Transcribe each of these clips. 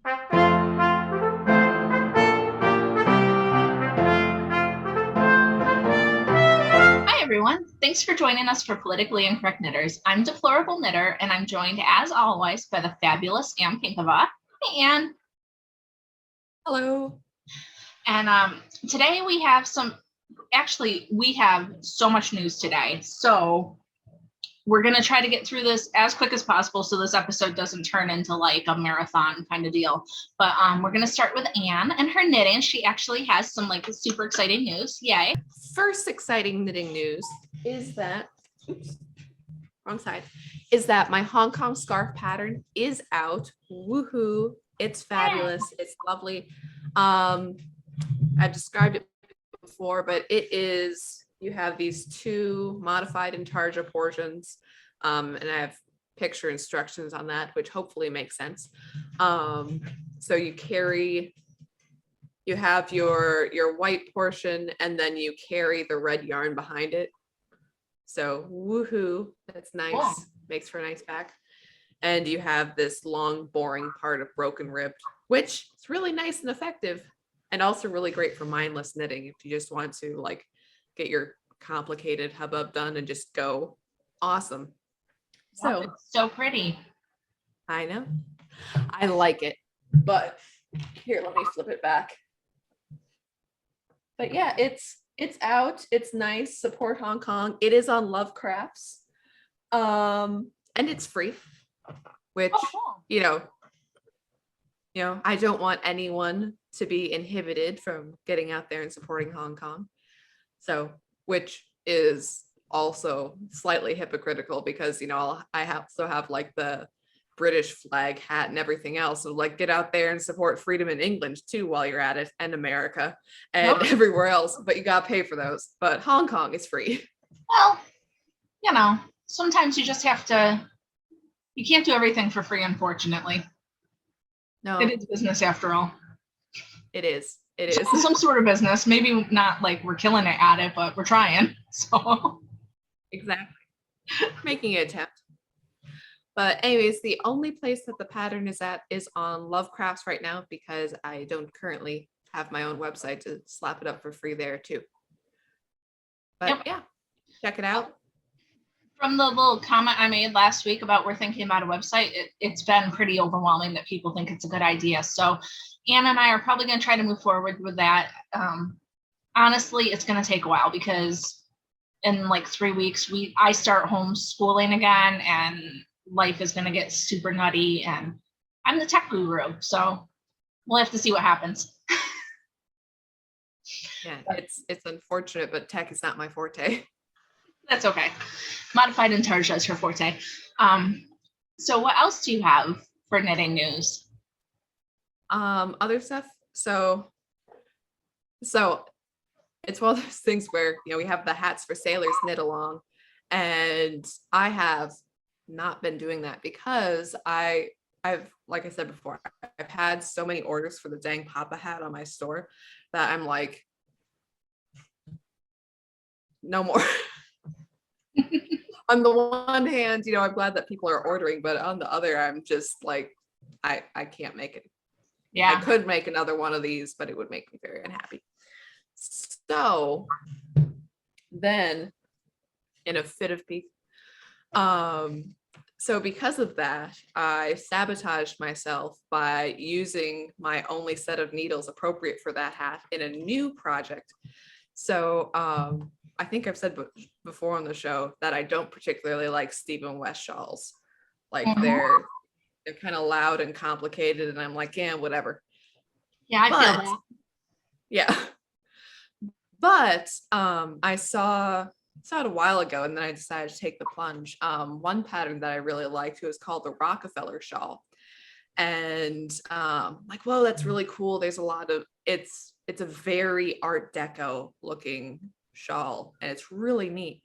Hi, everyone. Thanks for joining us for Politically Incorrect Knitters. I'm Deplorable Knitter, and I'm joined, as always, by the fabulous Pinkava. Hey, Anne. Hello. And today we have we have so much news today. So we're going to try to get through this as quick as possible so this episode doesn't turn into like a marathon kind of deal. But we're going to start with Anne and her knitting. She actually has some like super exciting news. Yay. First exciting knitting news is that, wrong side, is that my Hong Kong scarf pattern is out. Woohoo. It's fabulous. It's lovely. I've described it before, but it is, you have these two modified intarsia portions, and I have picture instructions on that, which hopefully makes sense. So you have your white portion, and then you carry the red yarn behind it. So woohoo, that's nice. Wow. Makes for a nice back. And you have this long, boring part of broken ribbed, which is really nice and effective, and also really great for mindless knitting if you just want to like get your complicated hubbub done and just go. Awesome. So it's so pretty. I know. I like it. But here, let me flip it back. But yeah, it's out. It's nice. Support Hong Kong. It is on Love Crafts. And it's free, which, you know, I don't want anyone to be inhibited from getting out there and supporting Hong Kong. So, which is also slightly hypocritical because, I also have like the British flag hat and everything else. So like get out there and support freedom in England too while you're at it, and America and everywhere else, but you gotta pay for those. But Hong Kong is free. Well, sometimes you just have to, you can't do everything for free, unfortunately. No. It is business after all. It is. It is. Some sort of business. Maybe not like we're killing it at it, but we're trying. So exactly. Making an attempt. But anyways, the only place that the pattern is at is on Love Crafts right now because I don't currently have my own website to slap it up for free there too. But yeah, check it out. From the little comment I made last week about we're thinking about a website, it's been pretty overwhelming that people think it's a good idea. So Anna and I are probably going to try to move forward with that. Honestly, it's going to take a while because in like 3 weeks, I start homeschooling again, and life is going to get super nutty, and I'm the tech guru, so we'll have to see what happens. Yeah, it's unfortunate, but tech is not my forte. That's okay. Modified intarsia is her forte. So what else do you have for knitting news? Other stuff. So it's one of those things where, we have the hats for sailors knit along, and I have not been doing that because I've, like I said before, I've had so many orders for the dang Papa hat on my store that I'm like, no more. On the one hand, I'm glad that people are ordering, but on the other, I'm just like, I can't make it. Yeah, I could make another one of these, but it would make me very unhappy. So then, in a fit of pique, so because of that, I sabotaged myself by using my only set of needles appropriate for that hat in a new project. So I think I've said before on the show that I don't particularly like Stephen West shawls. Like they're kind of loud and complicated, and I'm like, yeah, whatever. Yeah, I feel that. Yeah. But I saw it a while ago, and then I decided to take the plunge. One pattern that I really liked was called the Rockefeller shawl. And like, whoa, that's really cool. There's a lot of, it's a very Art Deco looking shawl, and it's really neat.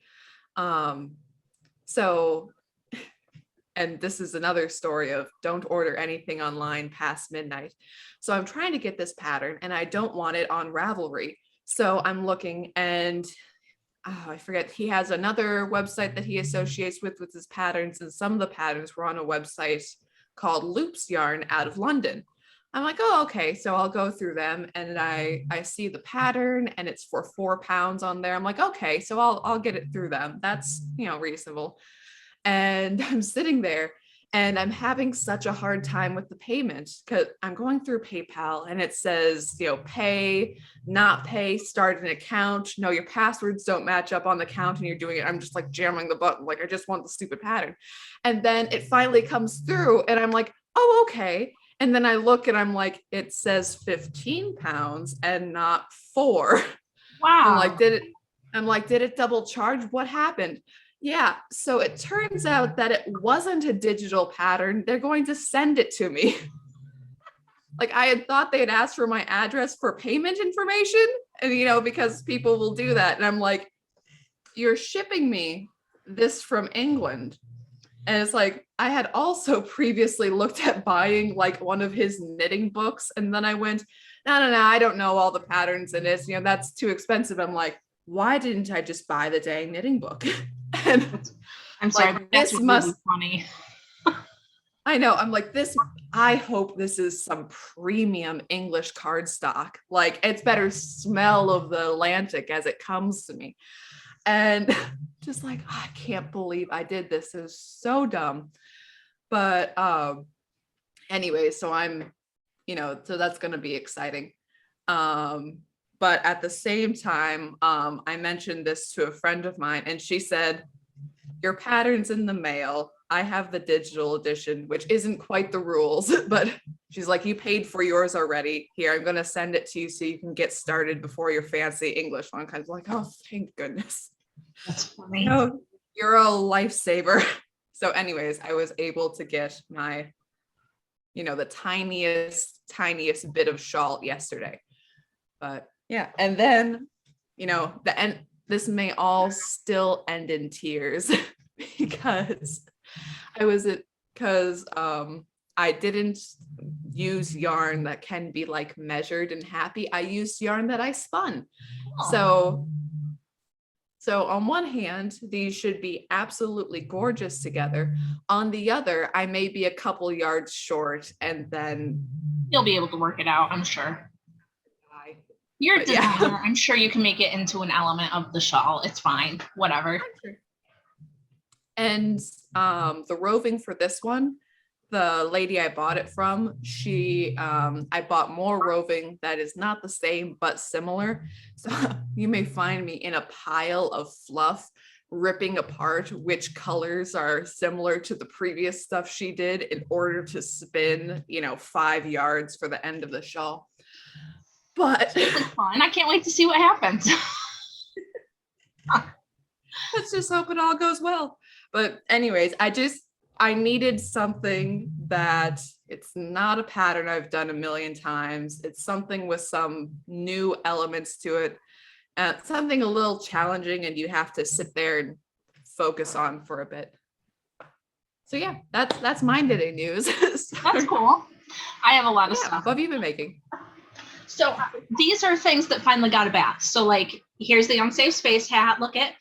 So, and this is another story of don't order anything online past midnight. So I'm trying to get this pattern, and I don't want it on Ravelry. So I'm looking, and I forget, he has another website that he associates with his patterns, and some of the patterns were on a website called Loops Yarn out of London. I'm like, oh, okay. So I'll go through them and I see the pattern and it's for 4 pounds on there. I'm like, okay, so I'll get it through them. That's, reasonable. And I'm sitting there and I'm having such a hard time with the payment because I'm going through PayPal and it says, pay, not pay, start an account. No, your passwords don't match up on the account and you're doing it. I'm just like jamming the button. Like, I just want the stupid pattern. And then it finally comes through and I'm like, oh, okay. And then I look and I'm like, it says 15 pounds and not 4. Wow. I'm like, did it double charge? What happened? Yeah. So it turns out that it wasn't a digital pattern. They're going to send it to me. Like, I had thought they had asked for my address for payment information. And, because people will do that. And I'm like, you're shipping me this from England. And it's like, I had also previously looked at buying like one of his knitting books. And then I went, no, I don't know all the patterns in it. That's too expensive. I'm like, why didn't I just buy the dang knitting book? And I'm sorry, like, this must be funny. I know. I'm like, I hope this is some premium English cardstock. Like, it's better smell of the Atlantic as it comes to me. And just like, I can't believe I did this. It was so dumb. But anyway, so I'm, so that's going to be exciting. But at the same time, I mentioned this to a friend of mine and she said, your pattern's in the mail. I have the digital edition, which isn't quite the rules, but she's like, you paid for yours already. Here, I'm going to send it to you so you can get started before your fancy English one. Kind of like, oh, thank goodness. That's funny. You're a lifesaver. So anyways, I was able to get my, the tiniest bit of shawl yesterday. But yeah, and then, this may all still end in tears because I didn't use yarn that can be like measured and happy. I used yarn that I spun. So on one hand, these should be absolutely gorgeous together. On the other, I may be a couple yards short and then you'll be able to work it out, I'm sure. You're a designer. Yeah. I'm sure you can make it into an element of the shawl. It's fine. Whatever. And the roving for this one, the lady I bought it from, I bought more roving that is not the same, but similar. So you may find me in a pile of fluff, ripping apart which colors are similar to the previous stuff she did in order to spin, 5 yards for the end of the shawl. But it's fun. I can't wait to see what happens. Let's just hope it all goes well. But anyways, I needed something that it's not a pattern I've done a million times. It's something with some new elements to it, something a little challenging and you have to sit there and focus on for a bit. So yeah, that's my knitting news. That's cool. I have a lot of stuff. What have you been making? So these are things that finally got a bath. So like, here's the Unsafe Space hat. Look at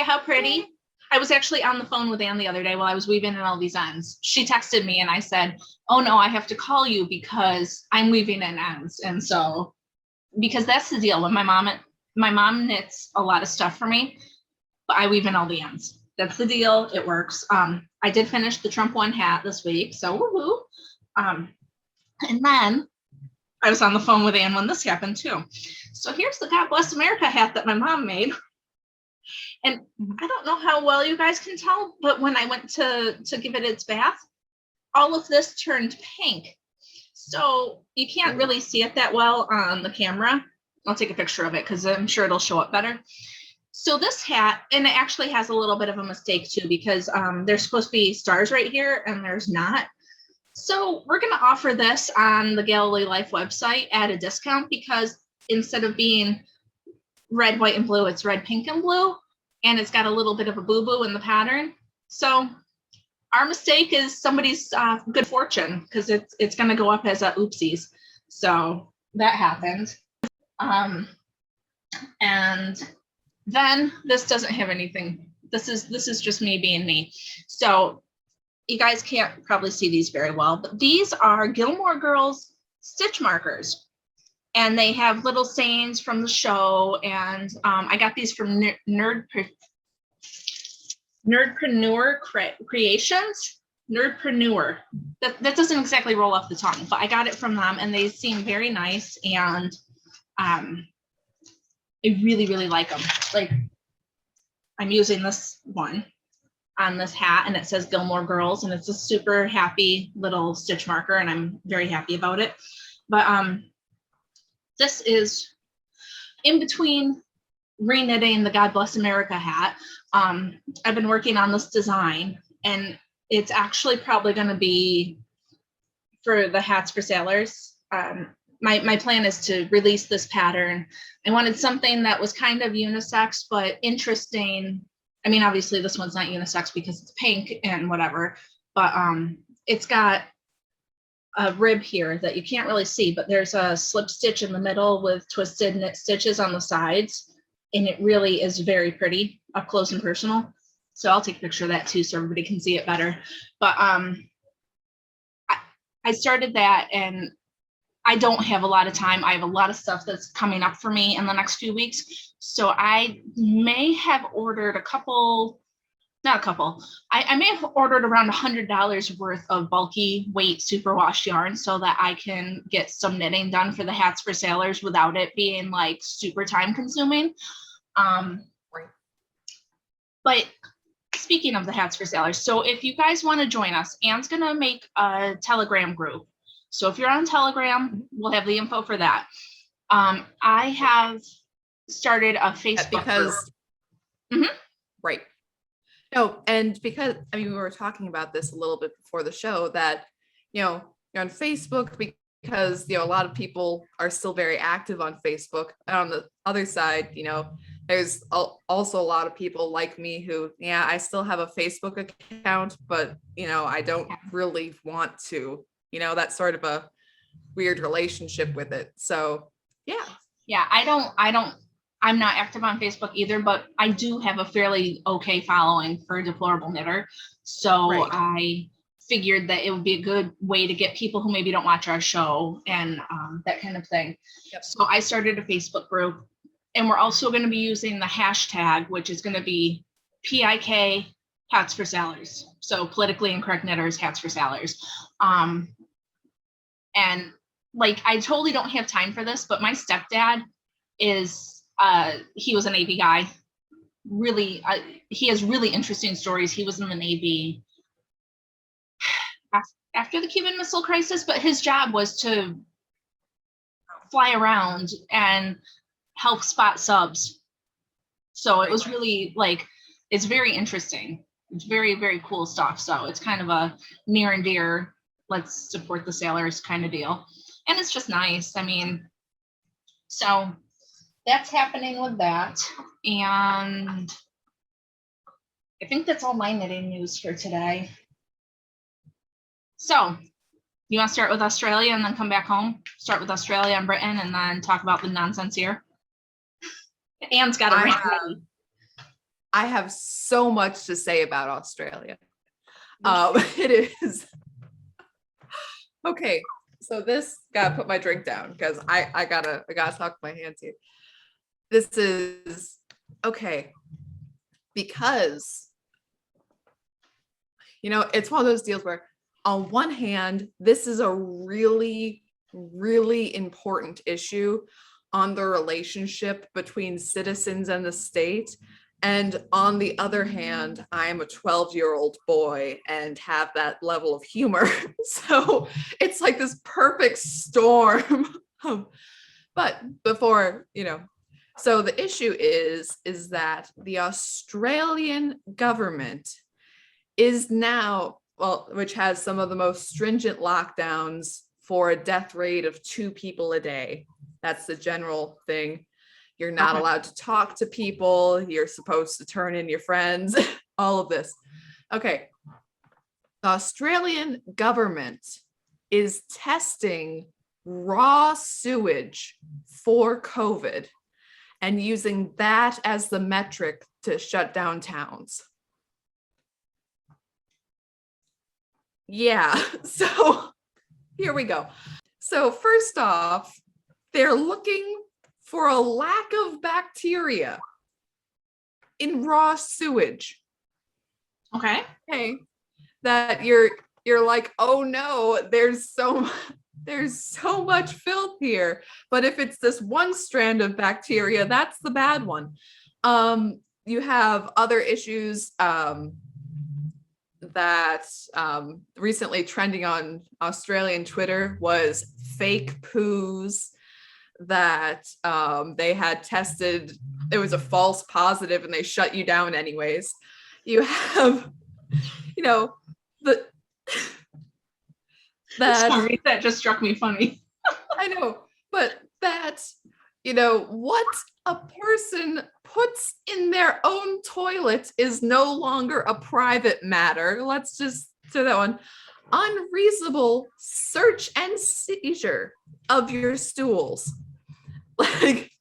how pretty. I was actually on the phone with Anne the other day while I was weaving in all these ends. She texted me and I said, oh no, I have to call you because I'm weaving in ends. And so, because that's the deal. When my mom knits a lot of stuff for me, but I weave in all the ends. That's the deal. It works. I did finish the Trump one hat this week. So woohoo. And then I was on the phone with Anne when this happened too. So here's the God Bless America hat that my mom made. And I don't know how well you guys can tell, but when I went to give it its bath, all of this turned pink. So you can't really see it that well on the camera. I'll take a picture of it because I'm sure it'll show up better. So this hat, and it actually has a little bit of a mistake too, because there's supposed to be stars right here and there's not. So we're going to offer this on the Galilee Life website at a discount because instead of being red, white, and blue, it's red, pink, and blue. And it's got a little bit of a boo-boo in the pattern. So our mistake is somebody's good fortune because it's going to go up as a oopsies. So that happened. And then this doesn't have anything. This is just me being me. So you guys can't probably see these very well, but these are Gilmore Girls stitch markers. And they have little sayings from the show. And I got these from Nerdpreneur Creations. Nerdpreneur. That doesn't exactly roll off the tongue, but I got it from them and they seem very nice. And I really, really like them. Like, I'm using this one on this hat and it says Gilmore Girls and it's a super happy little stitch marker and I'm very happy about it. But this is in between reknitting the God Bless America hat. I've been working on this design and it's actually probably going to be for the hats for sailors. My plan is to release this pattern. I wanted something that was kind of unisex, but interesting. I mean, obviously this one's not unisex because it's pink and whatever, but it's got a rib here that you can't really see, but there's a slip stitch in the middle with twisted knit stitches on the sides. And it really is very pretty up close and personal. So I'll take a picture of that too, so everybody can see it better. But I started that and I don't have a lot of time. I have a lot of stuff that's coming up for me in the next few weeks. So I may have ordered I may have ordered around $100 worth of bulky weight superwash yarn so that I can get some knitting done for the hats for sailors without it being like super time consuming. But speaking of the hats for sailors, so if you guys want to join us, Anne's going to make a Telegram group. So if you're on Telegram, we'll have the info for that. I have started a Facebook group. Right. No, and because, I mean, we were talking about this a little bit before the show that, you're on Facebook because, a lot of people are still very active on Facebook. And on the other side, there's also a lot of people like me who, I still have a Facebook account, but, I don't really want to, that's sort of a weird relationship with it. So, yeah. Yeah, I'm not active on Facebook either, but I do have a fairly okay following for Deplorable Knitter. So right. I figured that it would be a good way to get people who maybe don't watch our show and that kind of thing. Yep. So I started a Facebook group and we're also going to be using the hashtag, which is going to be PIK hats for sailors. So politically incorrect knitters, hats for sailors. And like, I totally don't have time for this, but my stepdad is, he was a Navy guy. Really, he has really interesting stories. He was in the Navy after the Cuban Missile Crisis, but his job was to fly around and help spot subs. So it was really like, it's very interesting. It's very, very cool stuff. So it's kind of a near and dear, let's support the sailors kind of deal. And it's just nice. I mean, so that's happening with that. And I think that's all my knitting news for today. So you want to start with Australia and then come back home? Start with Australia and Britain and then talk about the nonsense here? Anne's got a rant ready. I have so much to say about Australia. It is. Okay, so this, gotta put my drink down because I gotta talk my hands here. This is okay because it's one of those deals where on one hand, this is a really, really important issue on the relationship between citizens and the state. And on the other hand, I am a 12-year-old boy and have that level of humor. So it's like this perfect storm. But before, so the issue is that the Australian government is now, which has some of the most stringent lockdowns for a death rate of 2 people a day. That's the general thing. You're not allowed to talk to people. You're supposed to turn in your friends, all of this. Okay. The Australian government is testing raw sewage for COVID and using that as the metric to shut down towns. Yeah, so here we go. So first off, they're looking for a lack of bacteria in raw sewage. Okay. Okay. That you're like, oh no, there's so much filth here. But if it's this one strand of bacteria, that's the bad one. You have other issues that recently trending on Australian Twitter was fake poos that they had tested. It was a false positive and they shut you down anyways. You have, the that Sorry, that just struck me funny. I know, but that, what a person puts in their own toilet is no longer a private matter. Let's just say that one. Unreasonable search and seizure of your stools. Like,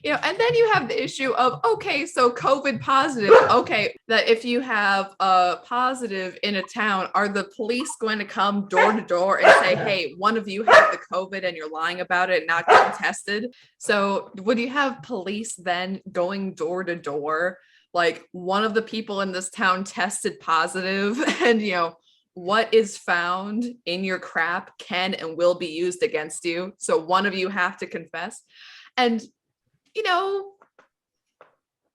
and then you have the issue of, okay, so COVID positive. Okay, that if you have a positive in a town, are the police going to come door to door and say, hey, one of you have the COVID and you're lying about it and not getting tested? So would you have police then going door to door? Like, one of the people in this town tested positive and, what is found in your crap can and will be used against you. So one of you have to confess. And in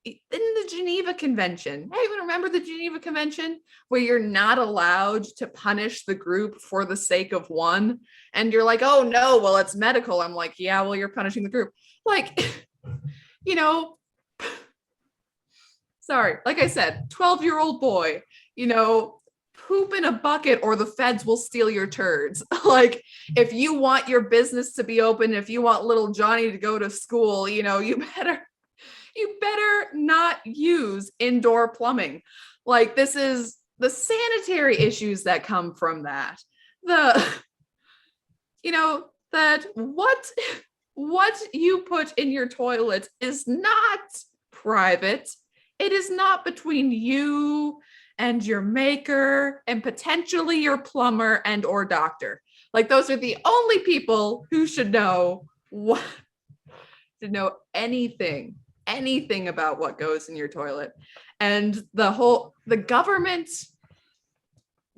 the Geneva Convention, hey, remember the Geneva Convention where you're not allowed to punish the group for the sake of one? And you're like, oh no, well, it's medical. I'm like, yeah, well, you're punishing the group. Like, sorry, like I said, 12-year-old boy, poop in a bucket or the feds will steal your turds. Like, if you want your business to be open, if you want little Johnny to go to school, you better not use indoor plumbing. Like, this is the sanitary issues that come from that. That what you put in your toilet is not private. It is not between you and your maker and potentially your plumber and or doctor. Like, those are the only people who should know anything about what goes in your toilet. And the government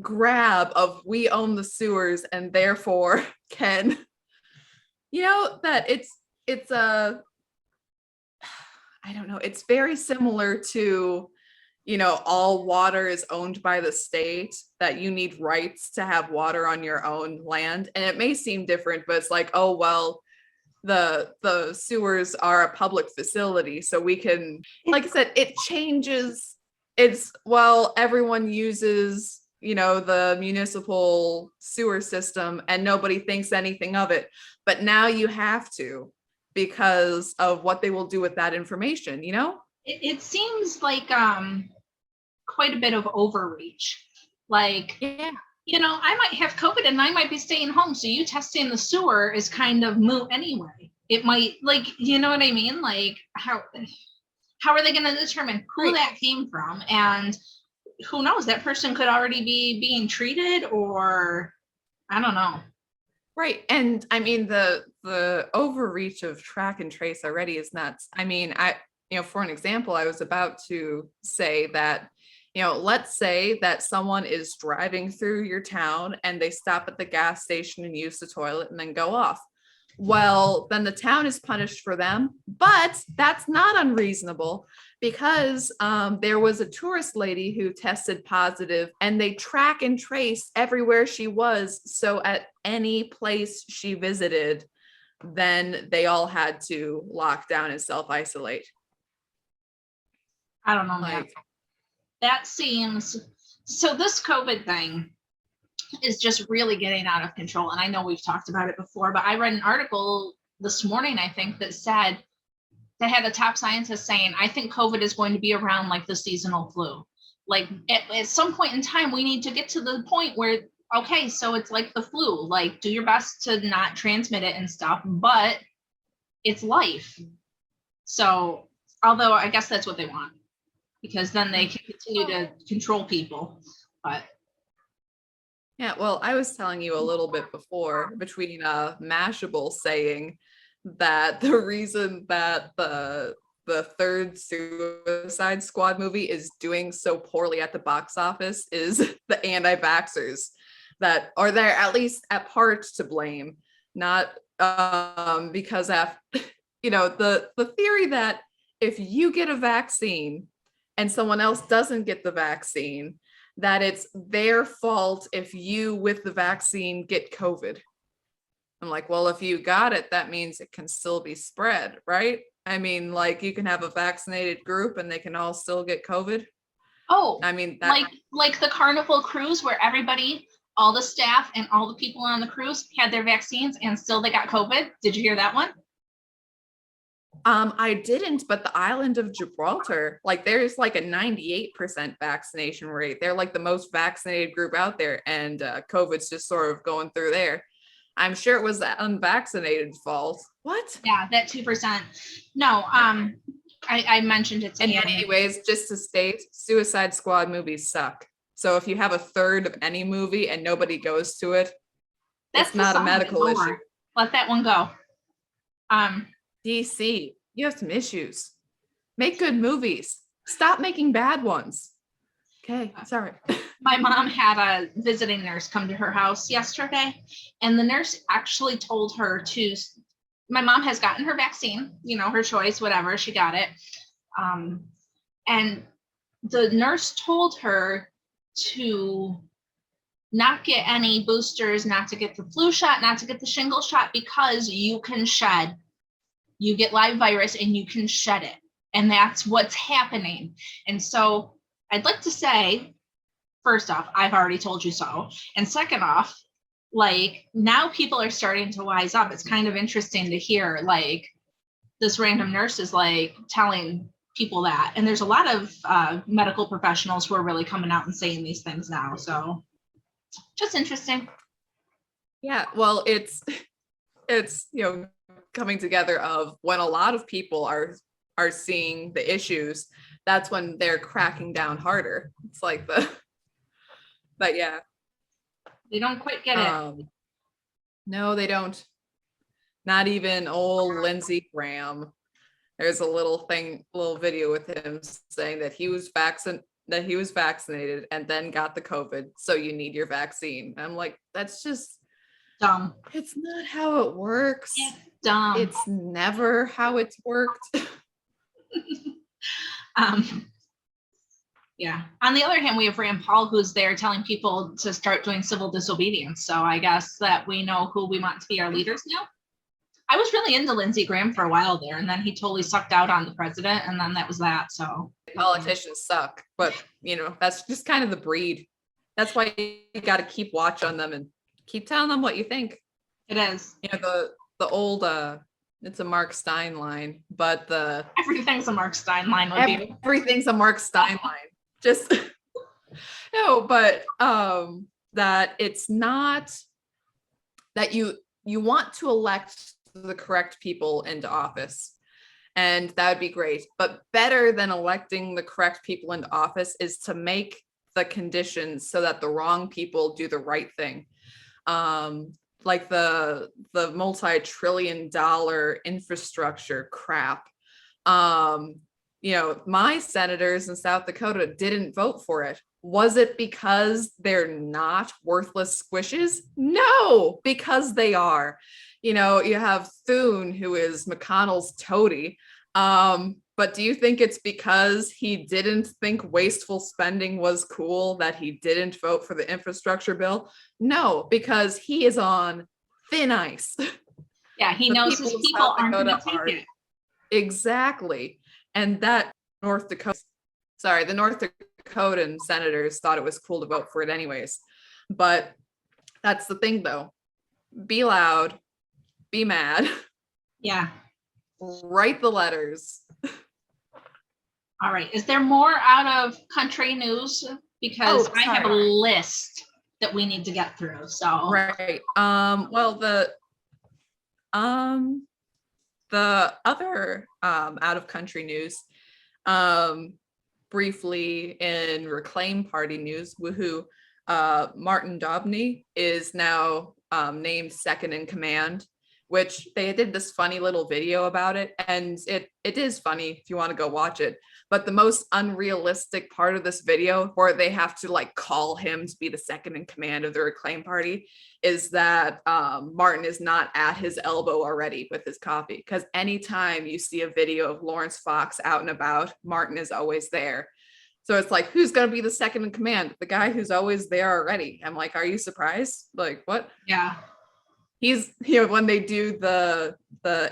grab of we own the sewers and therefore can, that it's a, I don't know, it's very similar to, all water is owned by the state, that you need rights to have water on your own land. And it may seem different, but it's like, oh, well, the sewers are a public facility. So we can, like I said, it changes. Everyone uses, the municipal sewer system and nobody thinks anything of it. But now you have to, because of what they will do with that information, It seems like quite a bit of overreach. Like, yeah, I might have COVID and I might be staying home, so you testing the sewer is kind of moot anyway. It might, like, you know what I mean? Like, how are they going to determine who that came from? And who knows, that person could already be being treated, or I don't know. Right. And I mean, the overreach of track and trace already is nuts. I mean, for an example, I was about to say that, let's say that someone is driving through your town and they stop at the gas station and use the toilet and then go off. Well, then the town is punished for them, but that's not unreasonable, because there was a tourist lady who tested positive and they track and trace everywhere she was. So at any place she visited, then they all had to lock down and self-isolate. I don't know, man. That seems, so this COVID thing is just really getting out of control. And I know we've talked about it before, but I read an article this morning, I think, that said, that had a top scientist saying, I think COVID is going to be around like the seasonal flu. Like, at some point in time, we need to get to the point where, okay, so it's like the flu, like, do your best to not transmit it and stuff, but it's life. So, although I guess that's what they want, because then they can continue to control people. But Yeah, well, I was telling you a little bit before between Mashable saying that the reason that the third Suicide Squad movie is doing so poorly at the box office is the anti-vaxxers that are there at least at part to blame, not because the theory that if you get a vaccine and someone else doesn't get the vaccine, that it's their fault if you with the vaccine get COVID. I'm like, well, if you got it, that means it can still be spread, right? I mean, like you can have a vaccinated group and they can all still get COVID. Oh, I mean, like the Carnival cruise where everybody, all the staff and all the people on the cruise had their vaccines and still they got COVID. Did you hear that one? I didn't, but the island of Gibraltar, like there's like a 98% vaccination rate. They're like the most vaccinated group out there, and COVID's just sort of going through there. I'm sure it was the unvaccinated fault. What? Yeah, that 2%. No, I mentioned it to And you. anyways, just to state, Suicide Squad movies suck. So if you have a third of any movie and nobody goes to it, it's not a medical issue. Let that one go. DC, you have some issues. Make good movies. Stop making bad ones. Okay, sorry. My mom had a visiting nurse come to her house yesterday, and the nurse actually told her to, my mom has gotten her vaccine, her choice, whatever, she got it. And the nurse told her to not get any boosters, not to get the flu shot, not to get the shingle shot, because you can shed. You get live virus and you can shed it. And that's what's happening. And so I'd like to say, first off, I've already told you so. And second off, like now people are starting to wise up. It's kind of interesting to hear like this random nurse is like telling people that. And there's a lot of medical professionals who are really coming out and saying these things now. So just interesting. Yeah, well, it's coming together of when a lot of people are seeing the issues, that's when they're cracking down harder. It's like but yeah. They don't quite get it. No, they don't. Not even old Lindsey Graham. There's a little video with him saying that he was vaccinated and then got the COVID, so you need your vaccine. I'm like, that's just dumb. It's not how it works. It's dumb. It's never how it's worked. Yeah. On the other hand, we have Rand Paul, who's there telling people to start doing civil disobedience. So I guess that we know who we want to be our leaders now. I was really into Lindsey Graham for a while there, and then he totally sucked out on the president, and then that was that. So politicians suck, but that's just kind of the breed. That's why you got to keep watch on them and keep telling them what you think. It is. The old it's a Mark Stein line, but everything's a Mark Stein line. Everything's a Mark Stein line. Just no, but that it's not that you want to elect the correct people into office, and that would be great. But better than electing the correct people into office is to make the conditions so that the wrong people do the right thing. Like the multi-trillion-dollar infrastructure crap. My senators in South Dakota didn't vote for it. Was it because they're not worthless squishes? No, because they are. You have Thune, who is McConnell's toady. But do you think it's because he didn't think wasteful spending was cool that he didn't vote for the infrastructure bill? No, because he is on thin ice. Yeah, he knows his people aren't going to take it. Exactly. And the North Dakotan senators thought it was cool to vote for it anyways. But that's the thing, though. Be loud. Be mad. Yeah. Write the letters. All right. Is there more out of country news? Because I have a list that we need to get through. So right. Well, the other out of country news, briefly in Reclaim Party news, woohoo. Martin Dobney is now named second in command, which they did this funny little video about it, and it is funny if you want to go watch it. But the most unrealistic part of this video, where they have to like call him to be the second in command of the Reclaim Party, is that Martin is not at his elbow already with his coffee. Because anytime you see a video of Lawrence Fox out and about, Martin is always there. So it's like, who's going to be the second in command? The guy who's always there already. I'm like, are you surprised? Like, what? Yeah. He's, you know, when they do the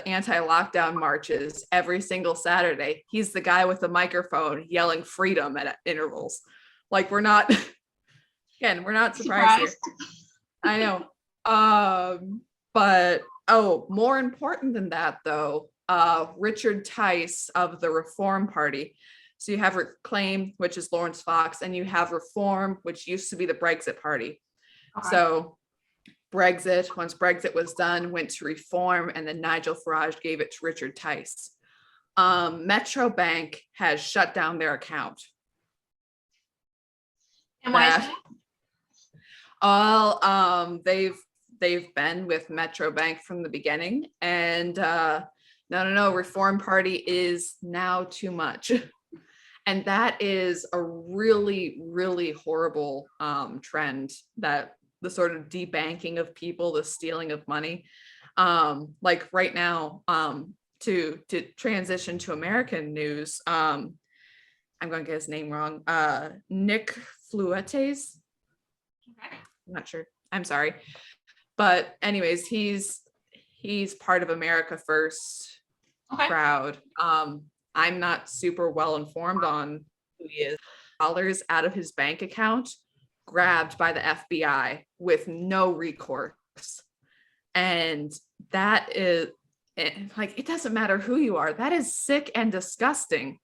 anti-lockdown marches every single Saturday, he's the guy with the microphone yelling freedom at intervals. Like, we're not, again, we're not surprised here. I know. But, oh, more important than that, though, Richard Tice of the Reform Party. So you have Reclaim, which is Lawrence Fox, and you have Reform, which used to be the Brexit Party. Okay. So Brexit, once Brexit was done, went to Reform, and then Nigel Farage gave it to Richard Tice. Metro Bank has shut down their account. And why is that? All they've been with Metro Bank from the beginning, and no, Reform Party is now too much. And that is a really, really horrible trend, that the sort of debanking of people, the stealing of money. Like right now, to transition to American news, I'm going to get his name wrong. Nick Fluetes. Okay. I'm not sure. I'm sorry. But anyways, he's part of America First crowd. I'm not super well informed on who he is. Dollars out of his bank account grabbed by the FBI with no recourse. And that is like, it doesn't matter who you are. That is sick and disgusting.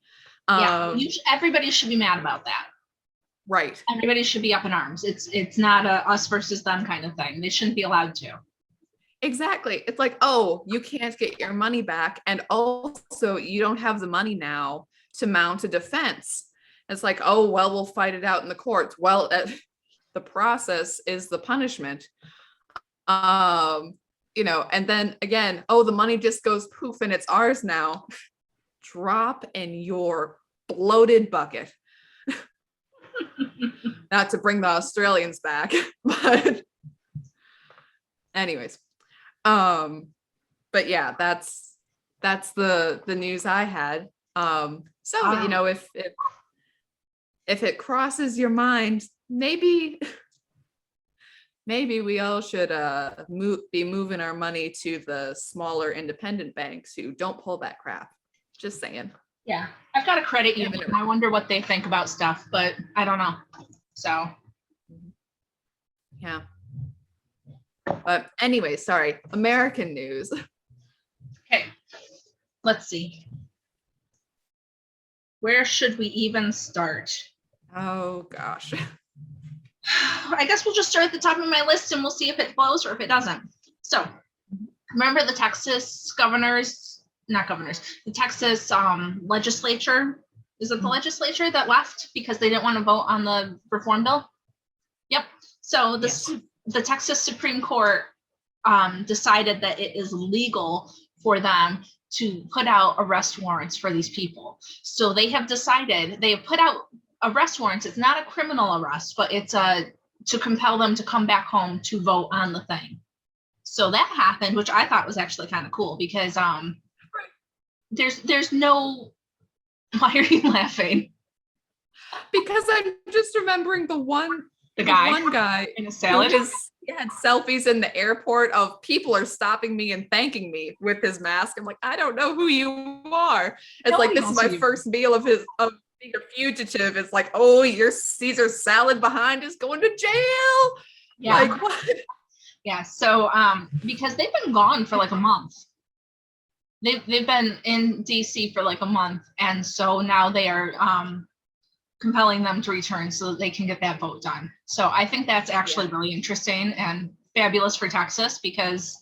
Yeah, everybody should be mad about that. Right. Everybody should be up in arms. It's not a us versus them kind of thing. They shouldn't be allowed to. Exactly. It's like, oh, you can't get your money back. And also you don't have the money now to mount a defense. It's like, oh, well, we'll fight it out in the courts. Well, the process is the punishment. You know, and then again, oh, the money just goes poof and it's ours now. Drop in your bloated bucket. Not to bring the Australians back, but anyways. But yeah, that's the news I had. So you know, if it crosses your mind, maybe we all should be moving our money to the smaller independent banks who don't pull that crap. Just saying. Yeah, I've got a credit union, and I wonder what they think about stuff, but I don't know. So yeah. But anyway, sorry, American news. Okay, let's see. Where should we even start? Oh gosh. I guess we'll just start at the top of my list and we'll see if it flows or if it doesn't. So remember the Texas the Texas legislature. Is it the legislature that left because they didn't want to vote on the reform bill? Yep. So the Texas Supreme Court decided that it is legal for them to put out arrest warrants for these people. So they have put out arrest warrants. It's not a criminal arrest, but it's to compel them to come back home to vote on the thing. So that happened, which I thought was actually kind of cool because there's no. Why are you laughing? Because I'm just remembering the one guy in a salad. He had selfies in the airport of people are stopping me and thanking me with his mask. I'm like, I don't know who you are. It's like, this is my first meal of being a fugitive. It's like, oh, your Caesar salad behind is going to jail. Yeah. Like what? Yeah. So because they've been gone for like a month. They've been in DC for like a month, and so now they are compelling them to return so that they can get that vote done. So I think that's actually really interesting and fabulous for Texas because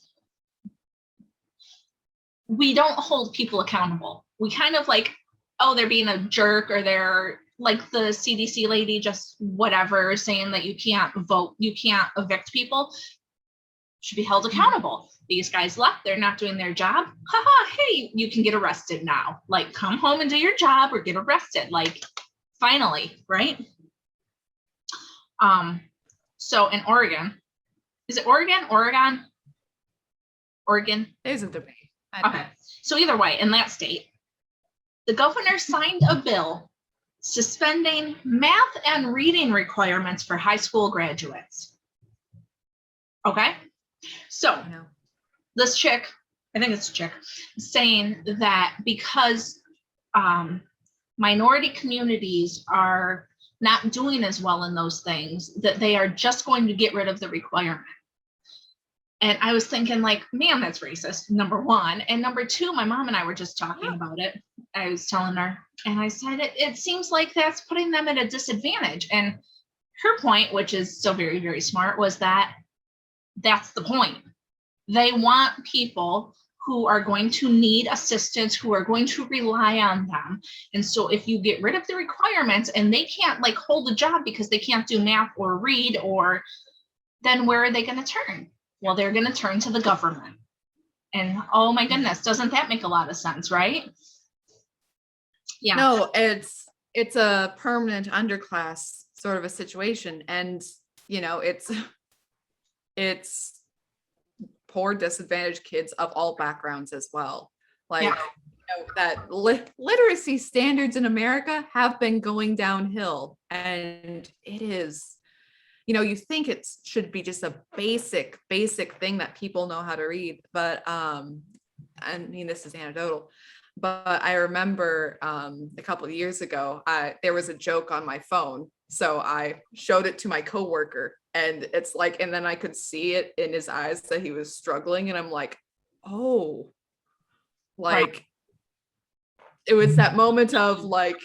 we don't hold people accountable. We kind of like, oh, they're being a jerk or they're like the CDC lady just whatever saying that you can't vote, you can't evict people, should be held accountable. These guys left, they're not doing their job. Haha, hey, you can get arrested now. Like, come home and do your job or get arrested. Like, finally, right? So in Oregon, is it Oregon? There's a debate. Okay. So either way, in that state, the governor signed a bill suspending math and reading requirements for high school graduates. Okay. So this chick, I think it's a chick, saying that because minority communities are not doing as well in those things, that they are just going to get rid of the requirement. And I was thinking, like, man, that's racist, number one. And number two, my mom and I were just talking about it. I was telling her, and I said, it seems like that's putting them at a disadvantage. And her point, which is so very, very smart, was that that's the point. They want people who are going to need assistance, who are going to rely on them. And so if you get rid of the requirements and they can't like hold a job because they can't do math or read, or then where are they going to turn? Well, they're going to turn to the government. And oh my goodness, doesn't that make a lot of sense, right? Yeah. No, it's a permanent underclass sort of a situation. And, you know, it's poor disadvantaged kids of all backgrounds as well. Like, you know, that literacy standards in America have been going downhill, and it is, you know, you think it should be just a basic thing that people know how to read. But I mean, this is anecdotal, but I remember a couple of years ago, there was a joke on my phone. So I showed it to my coworker, and it's like, and then I could see it in his eyes that he was struggling. And I'm like, oh, like, it was that moment of like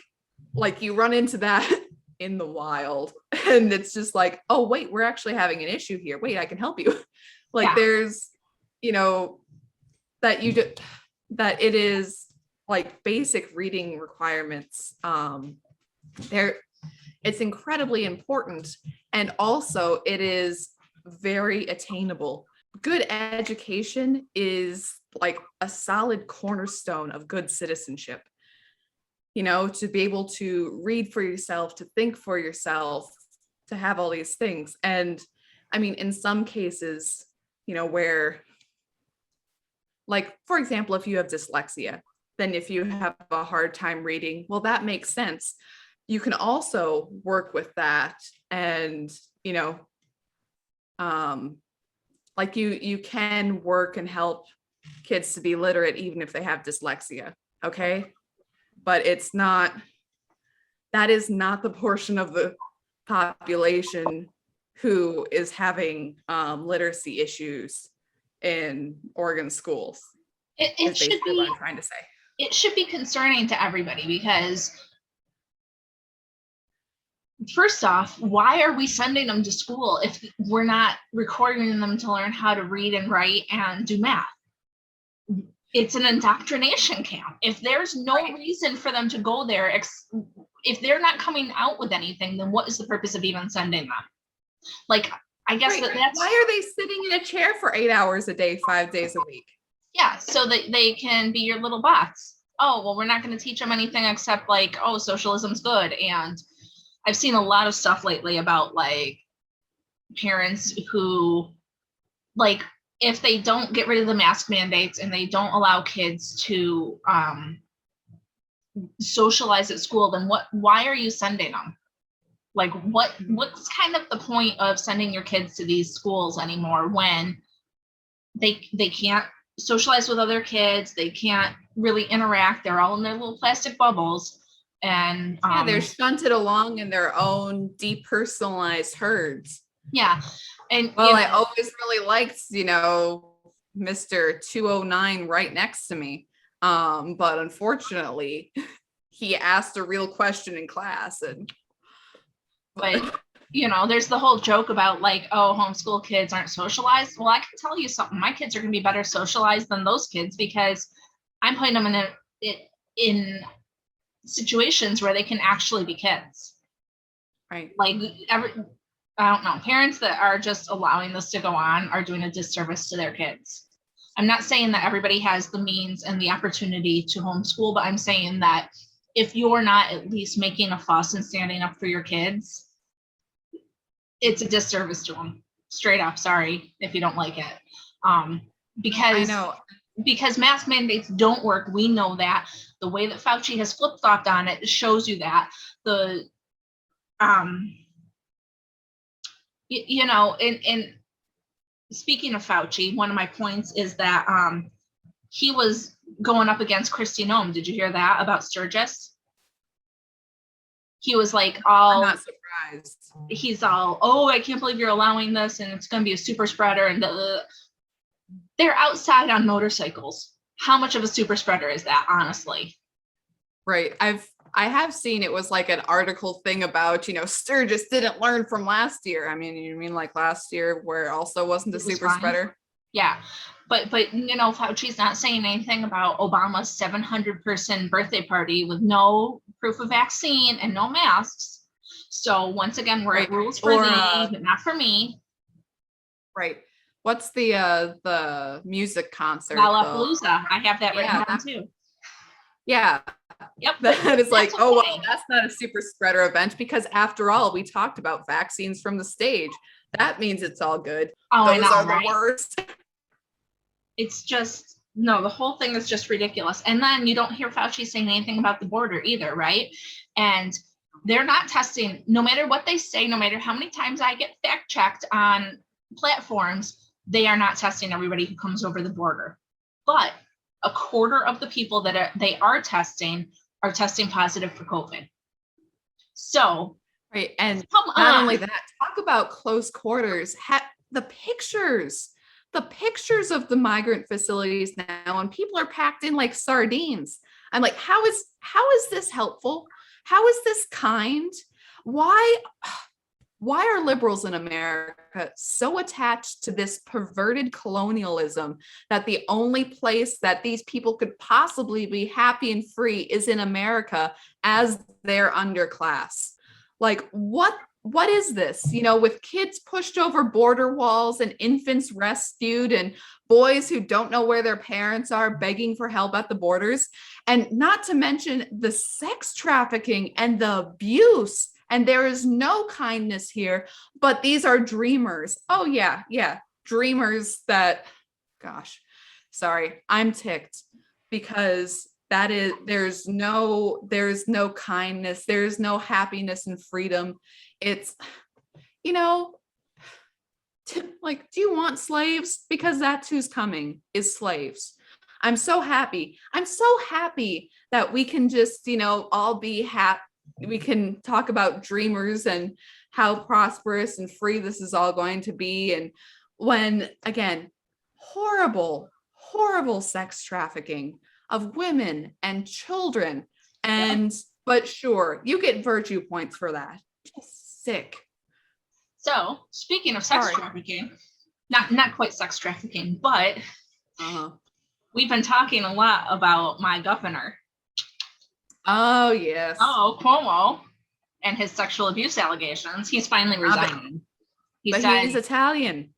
you run into that in the wild, and it's just like, oh wait, we're actually having an issue here. Wait, I can help you. Like, there's, you know, that it is like basic reading requirements. It's incredibly important, and also it is very attainable. Good education is like a solid cornerstone of good citizenship. You know, to be able to read for yourself, to think for yourself, to have all these things. And I mean, in some cases, you know, where, like, for example, if you have dyslexia, then if you have a hard time reading, well, that makes sense. You can also work with that, and, you know, like you can work and help kids to be literate even if they have dyslexia. Okay. But that is not the portion of the population who is having literacy issues in Oregon schools. It should be what I'm trying to say. It should be concerning to everybody, because first off, why are we sending them to school if we're not recording them to learn how to read and write and do math? It's an indoctrination camp. If there's no reason for them to go there, if they're not coming out with anything, then what is the purpose of even sending them? Like, I guess that's why are they sitting in a chair for 8 hours a day, 5 days a week? Yeah, so that they can be your little bots. Oh, well, we're not going to teach them anything except like, oh, socialism's good. And I've seen a lot of stuff lately about like parents who, like, if they don't get rid of the mask mandates and they don't allow kids to socialize at school, then why are you sending them? Like, what's kind of the point of sending your kids to these schools anymore when they can't socialize with other kids, they can't really interact, they're all in their little plastic bubbles, and they're shunted along in their own depersonalized herds. Yeah. And well, I always really liked, you know, Mr. 209 right next to me. But unfortunately, he asked a real question in class. But, you know, there's the whole joke about like, oh, homeschool kids aren't socialized. Well, I can tell you something. My kids are going to be better socialized than those kids, because I'm putting them in situations where they can actually be kids. Right. Like I don't know, parents that are just allowing this to go on are doing a disservice to their kids. I'm not saying that everybody has the means and the opportunity to homeschool, but I'm saying that if you're not at least making a fuss and standing up for your kids, it's a disservice to them. Straight up, sorry if you don't like it. Because I know. Because mask mandates don't work. We know that. The way that Fauci has flip-flopped on it shows you that. The you know, and speaking of Fauci, one of my points is that he was going up against Kristi Noem. Did you hear that about Sturgis? He was like I'm not surprised. He's all, oh, I can't believe you're allowing this, and it's going to be a super spreader. And they're outside on motorcycles. How much of a super spreader is that, honestly? Right. I have seen it was like an article thing about, you know, Sturgis didn't learn from last year. I mean, you mean like last year where it also wasn't a super spreader? Yeah. But you know, Fauci's not saying anything about Obama's 700-person birthday party with no proof of vaccine and no masks. So once again, we're at rules for thee, but not for me. Right. What's the music concert? Lollapalooza. I have that written down too. Yeah. Yep. That is like, oh, well, that's not a super spreader event because after all, we talked about vaccines from the stage. That means it's all good. Oh, Those are the worst. It's just, no, the whole thing is just ridiculous. And then you don't hear Fauci saying anything about the border either, right? And they're not testing, no matter what they say, no matter how many times I get fact checked on platforms, they are not testing everybody who comes over the border. But a quarter of the people that they are testing positive for COVID. So, right. And not only that, talk about close quarters, the pictures of the migrant facilities now, and people are packed in like sardines. I'm like, how is this helpful? How is this kind? Why are liberals in America so attached to this perverted colonialism that the only place that these people could possibly be happy and free is in America as their underclass? Like, what is this? You know, with kids pushed over border walls and infants rescued and boys who don't know where their parents are begging for help at the borders, and not to mention the sex trafficking and the abuse. And there is no kindness here, but these are dreamers. Oh yeah. Dreamers that, gosh, sorry, I'm ticked because there's no kindness. There's no happiness and freedom. It's, you know, like, do you want slaves? Because that's who's coming, is slaves. I'm so happy that we can just, you know, all be happy. We can talk about dreamers and how prosperous and free this is all going to be. And when, again, horrible sex trafficking of women and children. And, but sure, you get virtue points for that. Just sick. So speaking of sex trafficking, not quite sex trafficking, but we've been talking a lot about my governor. Oh, yes. Oh, Cuomo and his sexual abuse allegations. He's finally resigning. He's Italian.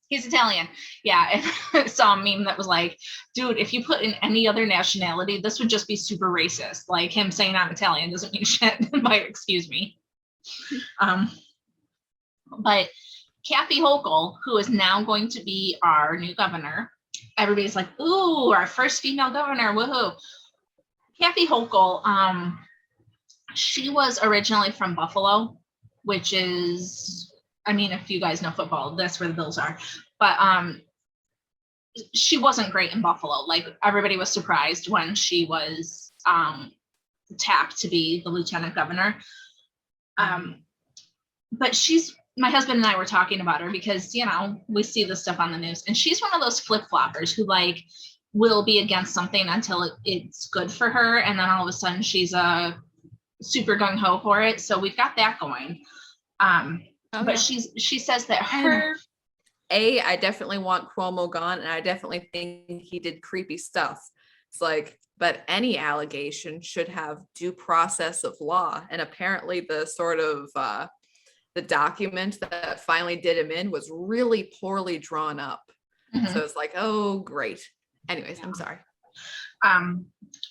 He's Italian. Yeah. I saw a meme that was like, dude, if you put in any other nationality, this would just be super racist. Like him saying I'm Italian doesn't mean shit. Excuse me. But Kathy Hochul, who is now going to be our new governor, everybody's like, ooh, our first female governor, woohoo. Kathy Hochul, she was originally from Buffalo, which is, I mean, if you guys know football, that's where the Bills are. But she wasn't great in Buffalo. Like, everybody was surprised when she was tapped to be the lieutenant governor. But my husband and I were talking about her because, you know, we see this stuff on the news, and she's one of those flip-floppers who, like, will be against something until it's good for her, and then all of a sudden she's a super gung-ho for it. So we've got that going. But she says that I definitely want Cuomo gone, and I definitely think he did creepy stuff It's like, but any allegation should have due process of law. And apparently the sort of the document that finally did him in was really poorly drawn up. So it's like, oh, great. Anyways, I'm sorry.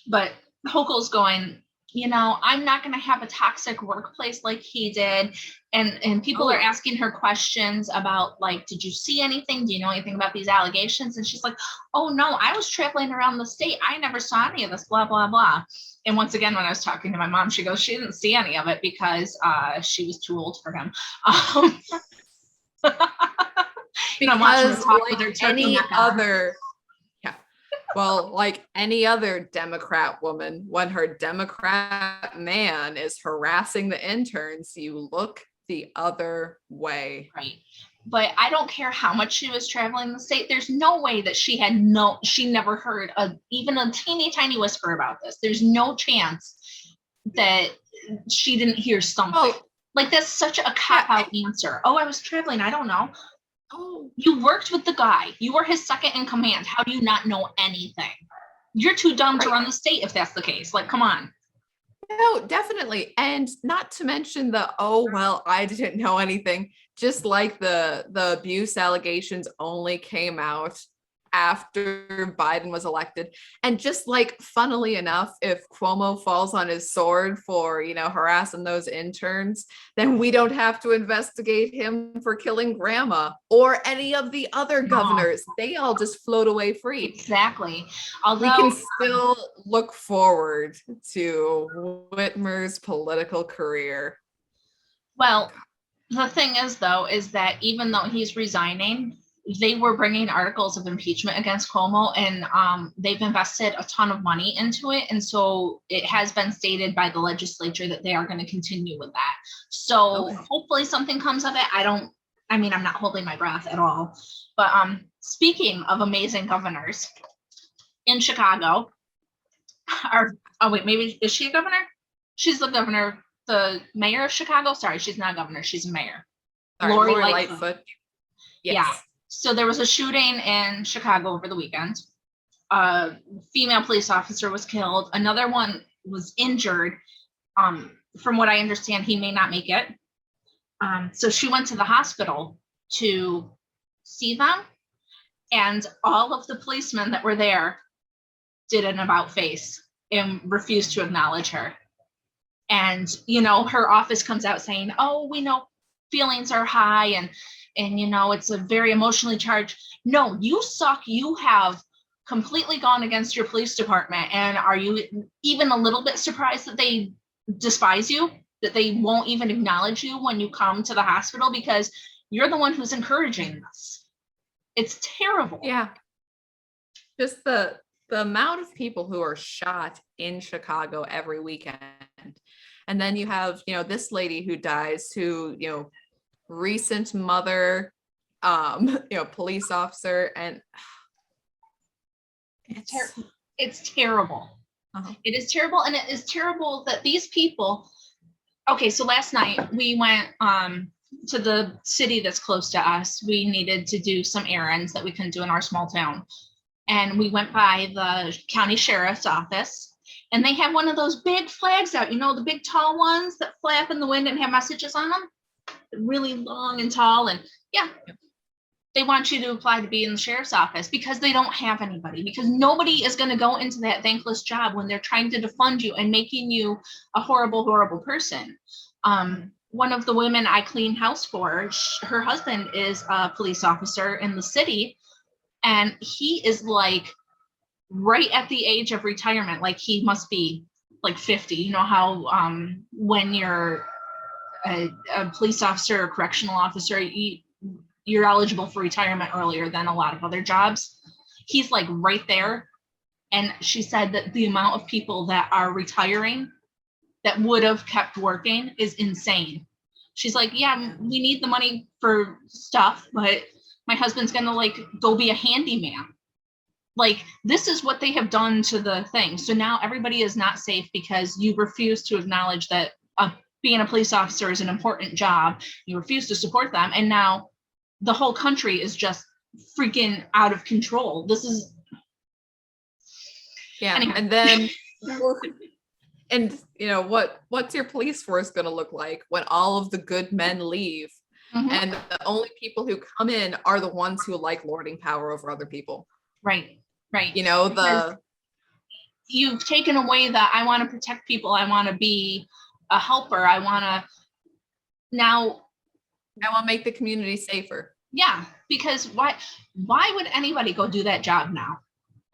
But Hochul's going, you know, I'm not going to have a toxic workplace like he did. And people are asking her questions about, like, did you see anything? Do you know anything about these allegations? And she's like, oh, no, I was traveling around the state. I never saw any of this, blah, blah, blah. And once again, when I was talking to my mom, she goes, she didn't see any of it because she was too old for him. Because like any other, well, like any other Democrat woman, when her Democrat man is harassing the interns, you look the other way. Right. But I don't care how much she was traveling the state. There's no way that she never heard even a teeny tiny whisper about this. There's no chance that she didn't hear something. Oh, like, that's such a cop-out answer. Oh, I was traveling. I don't know. Oh, you worked with the guy. You were his second in command. How do you not know anything? You're too dumb to run the state if that's the case. Like, come on. No, definitely. And not to mention the, oh, well, I didn't know anything. Just like the abuse allegations only came out after Biden was elected. And just like, funnily enough, if Cuomo falls on his sword for, you know, harassing those interns, then we don't have to investigate him for killing grandma or any of the other governors. They all just float away free. Exactly. Although we can still look forward to Whitmer's political career. Well, the thing is, though, is that even though he's resigning, they were bringing articles of impeachment against Cuomo, and they've invested a ton of money into it. And so it has been stated by the legislature that they are going to continue with that. So hopefully something comes of it. I'm not holding my breath at all. But speaking of amazing governors, in Chicago, maybe is she a governor? She's the governor, the mayor of Chicago. Sorry, she's not a governor. She's a mayor. Lori Lightfoot. Yes. Yeah. So there was a shooting in Chicago over the weekend. A female police officer was killed. Another one was injured. From what I understand, he may not make it. So she went to the hospital to see them. And all of the policemen that were there did an about face and refused to acknowledge her. And, you know, her office comes out saying, oh, we know feelings are high and you know, it's a very emotionally charged. No, you suck. You have completely gone against your police department. And are you even a little bit surprised that they despise you, that they won't even acknowledge you when you come to the hospital, because you're the one who's encouraging this? It's terrible. Yeah. Just the amount of people who are shot in Chicago every weekend. And then you have, you know, this lady who dies, who, you know, recent mother, you know, police officer, and it's terrible. It is terrible. And it is terrible that these people, okay, so last night we went to the city that's close to us. We needed to do some errands that we couldn't do in our small town. And we went by the county sheriff's office, and they have one of those big flags out, you know, the big tall ones that flap in the wind and have messages on them. Really long and tall, and they want you to apply to be in the sheriff's office because they don't have anybody, because nobody is going to go into that thankless job when they're trying to defund you and making you a horrible person. One of the women I clean house for, her husband is a police officer in the city, and he is like right at the age of retirement. Like, he must be like 50. You know how when you're a police officer or correctional officer, you're eligible for retirement earlier than a lot of other jobs. He's like right there. And she said that the amount of people that are retiring that would have kept working is insane. She's like, yeah, we need the money for stuff, but my husband's gonna like go be a handyman. Like, this is what they have done to the thing. So now everybody is not safe because you refuse to acknowledge that being a police officer is an important job. You refuse to support them. And now the whole country is just freaking out of control. This is, Yeah. Anyhow. And then, and you know, what's your police force going to look like when all of the good men leave? And the only people who come in are the ones who like lording power over other people. Right. You know, because you've taken away the, I want to protect people. I want to be a helper. I want to make the community safer. Yeah, because why would anybody go do that job now?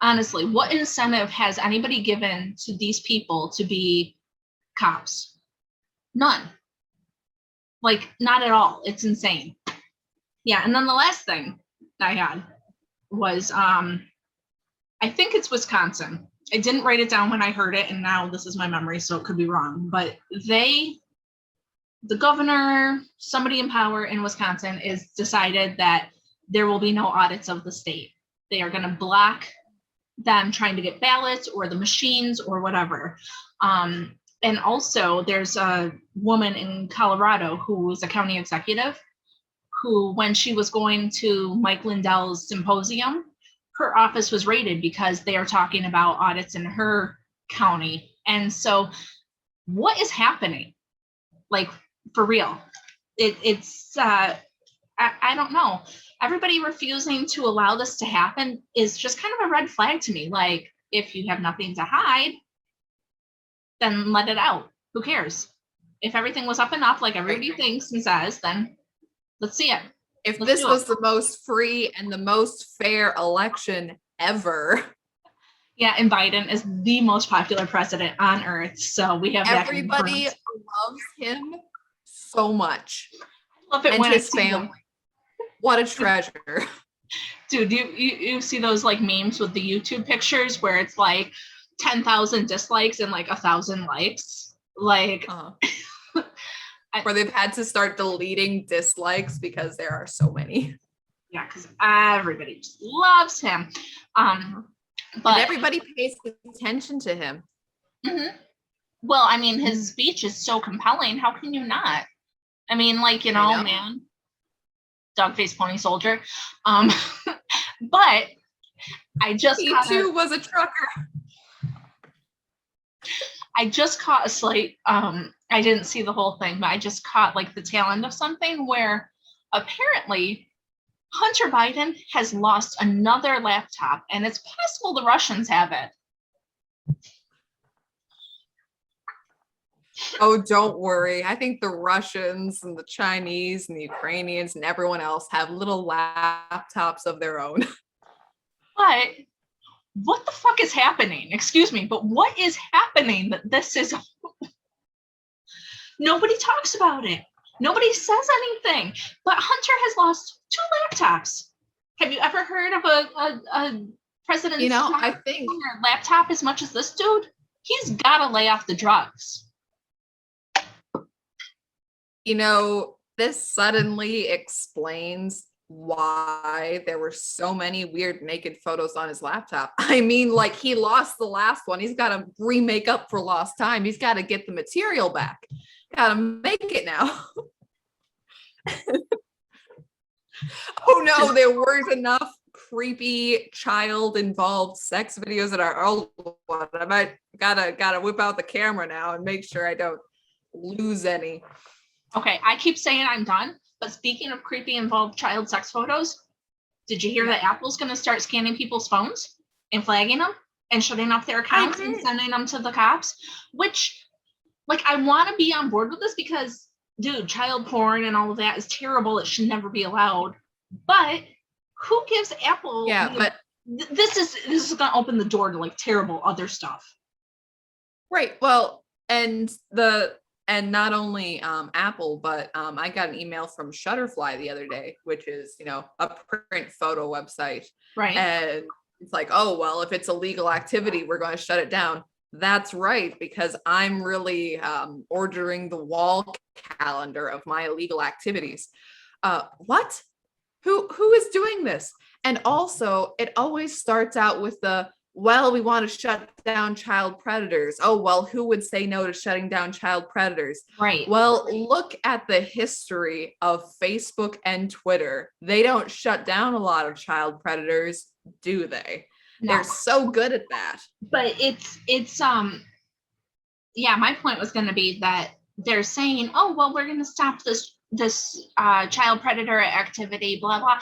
Honestly, what incentive has anybody given to these people to be cops? None. Like, not at all. It's insane. Yeah, and then the last thing I had was, I think it's Wisconsin. I didn't write it down when I heard it, and now this is my memory, so it could be wrong. But the governor, somebody in power in Wisconsin, is decided that there will be no audits of the state. They are going to block them trying to get ballots or the machines or whatever. And also there's a woman in Colorado who was a county executive who, when she was going to Mike Lindell's symposium, her office was raided because they are talking about audits in her county. And so what is happening? Like, for real, it's I don't know. Everybody refusing to allow this to happen is just kind of a red flag to me. Like, if you have nothing to hide, then let it out. Who cares? If everything was up and up like everybody thinks and says, then let's see it. If this was the most free and the most fair election ever. Yeah, and Biden is the most popular president on earth. So we have everybody loves him so much. I love it and when his family. What a treasure. Dude, you see those like memes with the YouTube pictures where it's like 10,000 dislikes and like 1,000 likes? Like where they've had to start deleting dislikes because there are so many. Yeah, because everybody just loves him. But and everybody pays attention to him. Well, I mean, his speech is so compelling. How can you not? I mean, like, you know, man, dog face pony soldier. But I just he too was a trucker. I just caught a slight, I didn't see the whole thing, but I just caught like the tail end of something where apparently Hunter Biden has lost another laptop, and it's possible the Russians have it. Oh, don't worry. I think the Russians and the Chinese and the Ukrainians and everyone else have little laptops of their own. But what the fuck is happening? Excuse me, but what is happening that this is... Nobody talks about it. Nobody says anything. But Hunter has lost 2 laptops. Have you ever heard of a president's I think laptop as much as this dude? He's got to lay off the drugs. This suddenly explains why there were so many weird naked photos on his laptop. I mean, like, he lost the last one. He's got to remake up for lost time. He's got to get the material back. Got to make it now. Oh no, there weren't enough creepy child involved sex videos in our old one. I might gotta whip out the camera now and make sure I don't lose any. Okay, I keep saying I'm done, but speaking of creepy involved child sex photos, did you hear that Apple's going to start scanning people's phones and flagging them and shutting off their accounts and sending them to the cops? Which, like, I want to be on board with this because, dude, child porn and all of that is terrible. It should never be allowed. But who gives Apple? Yeah, but this is going to open the door to like terrible other stuff. Right. Well, and not only Apple, but I got an email from Shutterfly the other day, which is, a print photo website. Right. And it's like, oh, well, if it's a legal activity, we're going to shut it down. That's right, because I'm really ordering the wall calendar of my illegal activities. What? Who is doing this? And also, it always starts out with well, we want to shut down child predators. Oh, well, who would say no to shutting down child predators? Right. Well, look at the history of Facebook and Twitter. They don't shut down a lot of child predators, do they? No. They're so good at that. But it's yeah, my point was going to be that they're saying, oh, well, we're going to stop this child predator activity, blah, blah.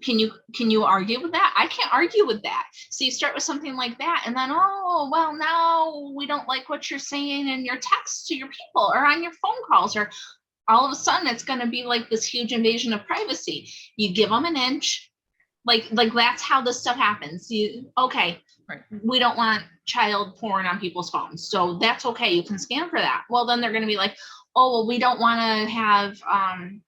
Can you argue with that? I can't argue with that. So you start with something like that, and then, oh, well, now we don't like what you're saying in your texts to your people or on your phone calls, or all of a sudden it's going to be like this huge invasion of privacy. You give them an inch, like that's how this stuff happens. Okay, right. We don't want child porn on people's phones, so that's okay. You can scan for that. Well, then they're going to be like, oh, well, we don't want to have,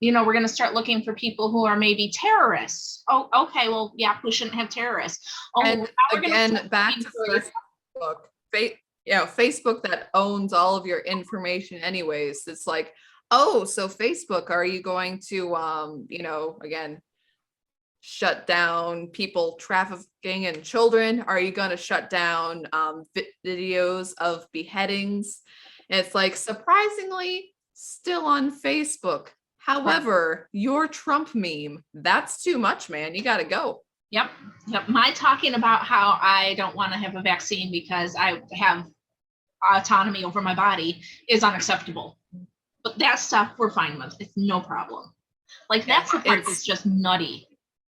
we're going to start looking for people who are maybe terrorists. Oh, okay, well, yeah, we shouldn't have terrorists. Oh, and again, back to Facebook. Facebook that owns all of your information anyways. It's like, oh, so Facebook, are you going to, again, shut down people trafficking in children? Are you going to shut down videos of beheadings? And it's like, surprisingly, still on Facebook. However, your Trump meme, that's too much, man. You got to go. Yep. My talking about how I don't want to have a vaccine because I have autonomy over my body is unacceptable. But that stuff we're fine with. It's no problem. Like, that's the part that's just nutty.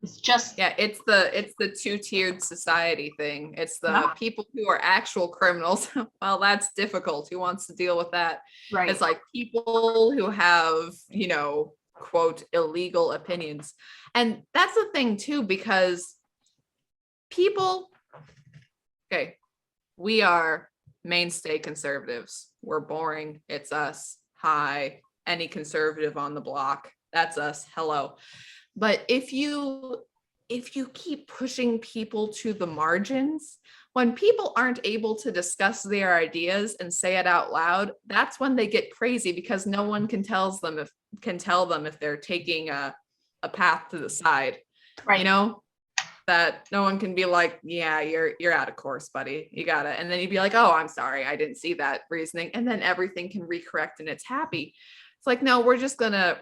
It's just, it's the two-tiered society thing. It's the people who are actual criminals. Well, that's difficult. Who wants to deal with that? Right. It's like people who have, quote, illegal opinions. And that's the thing too, because we are mainstay conservatives. We're boring. It's us. Hi, any conservative on the block. That's us. Hello. But if you keep pushing people to the margins, when people aren't able to discuss their ideas and say it out loud, that's when they get crazy, because no one can tell them if they're taking a path to the side. Right. That no one can be like, yeah, you're out of course, buddy. You gotta, and then you'd be like, oh, I'm sorry, I didn't see that reasoning, and then everything can recorrect and it's happy. It's like, no, we're just gonna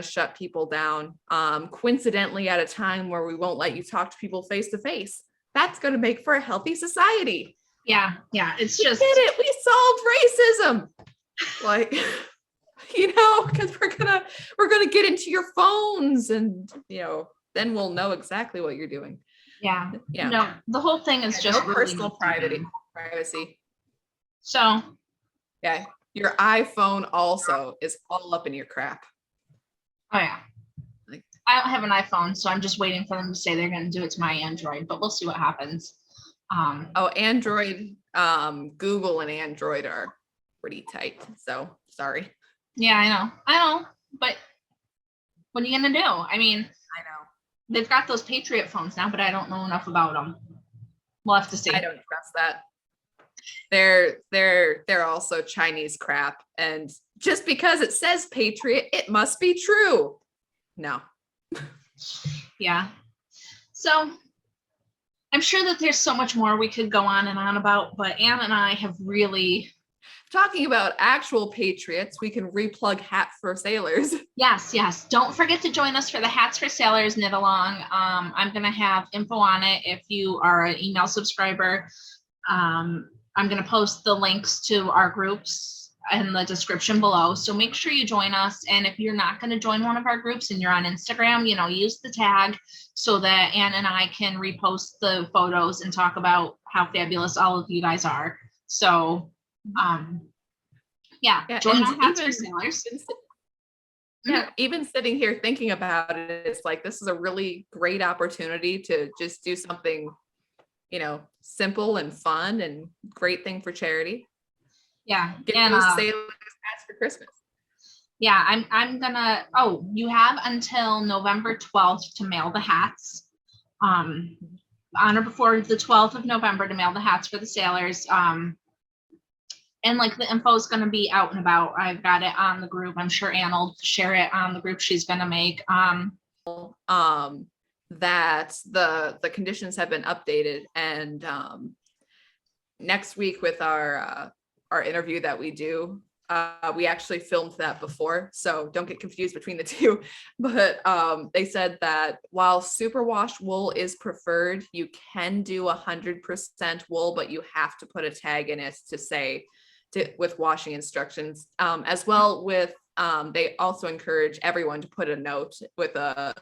shut people down, coincidentally at a time where we won't let you talk to people face to face. That's gonna make for a healthy society. Yeah. It's just, we did it. We solved racism. Like, because we're gonna get into your phones, and then we'll know exactly what you're doing. Yeah. No, the whole thing is just no personal privacy. So yeah. Your iPhone also is all up in your crap. Oh yeah. I don't have an iPhone, so I'm just waiting for them to say they're going to do it to my Android, but we'll see what happens. Android, Google and Android are pretty tight. So sorry. Yeah, I know. But what are you going to do? I mean, I know. They've got those Patriot phones now, but I don't know enough about them. We'll have to see. I don't trust that. They're also Chinese crap, and just because it says Patriot, it must be true. No. Yeah. So I'm sure that there's so much more we could go on and on about, but Anne and I have really talking about actual patriots. We can replug Hat for Sailors. Yes. Don't forget to join us for the Hats for Sailors knit along. I'm gonna have info on it if you are an email subscriber. I'm going to post the links to our groups in the description below. So make sure you join us. And if you're not going to join one of our groups and you're on Instagram, use the tag so that Anne and I can repost the photos and talk about how fabulous all of you guys are. So, join our Hats for Sailors. Even sitting here thinking about it, it's like, this is a really great opportunity to just do something simple and fun and great thing for charity. Yeah. Get and those sailors hats for Christmas. Yeah, I'm gonna, you have until November 12th to mail the hats. On or before the 12th of November to mail the hats for the sailors. And the info is going to be out and about. I've got it on the group. I'm sure Anne will share it on the group she's going to make. That the conditions have been updated, and next week with our interview that we do We actually filmed that before, so don't get confused between the two. But they said that while superwash wool is preferred, you can do 100% wool, but you have to put a tag in it to say with washing instructions. As well with they also encourage everyone to put a note with a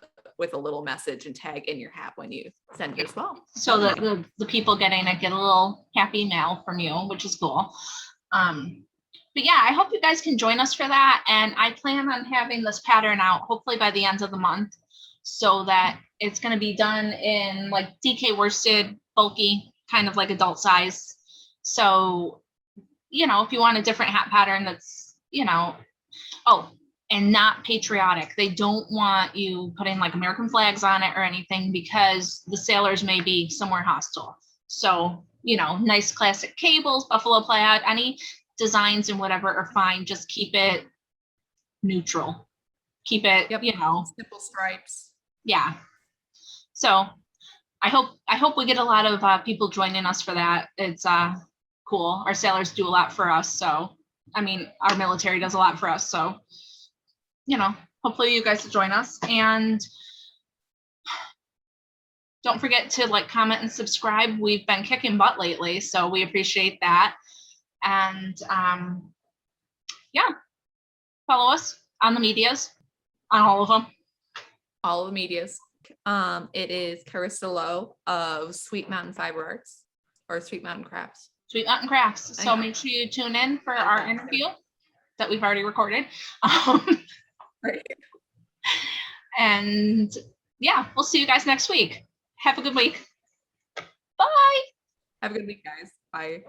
little message and tag in your hat when you send it as well. So that the people getting it get a little happy mail from you, which is cool. But yeah, I hope you guys can join us for that. And I plan on having this pattern out hopefully by the end of the month, so that it's going to be done in like DK worsted, bulky, kind of like adult size. So, you know, if you want a different hat pattern that's, you know, oh, and not patriotic. They don't want you putting like American flags on it or anything, because the sailors may be somewhere hostile. So, you know, nice classic cables, buffalo plaid, any designs and whatever are fine. Just keep it neutral. Keep it, Yep. you know, Simple stripes. yeah. So I hope we get a lot of people joining us for that. It's cool. Our sailors do a lot for us. So, I mean, our military does a lot for us. So, you know, hopefully you guys will join us. And don't forget to like, comment, and subscribe. We've been kicking butt lately, so we appreciate that. And yeah, follow us on the medias, on all of them. All of the medias. It is Carissa Lowe of Sweet Mountain Fiber Arts, or Sweet Mountain Crafts. Sweet Mountain Crafts. So make sure you tune in for our interview that we've already recorded. Right. And yeah, we'll see you guys next week. Have a good week. Bye. Have a good week, guys. Bye.